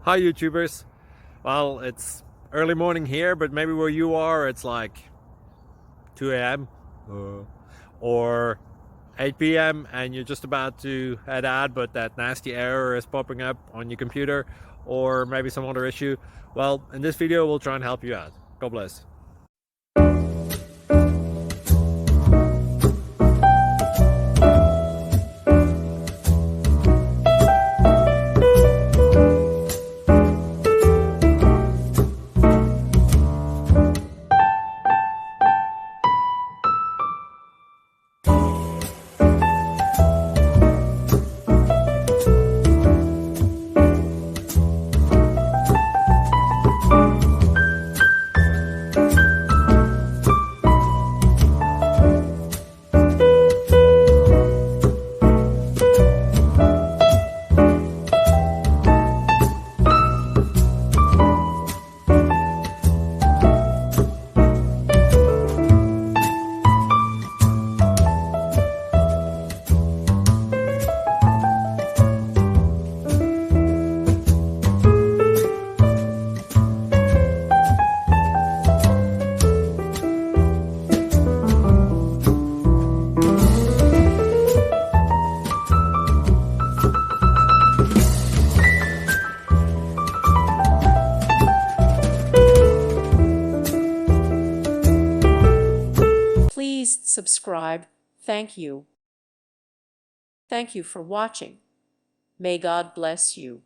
Hi YouTubers. Well, it's early morning here, but maybe where you are it's like 2 a.m. or 8 p.m. and you're just about to head out, but that nasty error is popping up on your computer, or maybe some other issue. Well, in this video we'll try and help you out. God bless. Please subscribe. Thank you. Thank you for watching. May God bless you.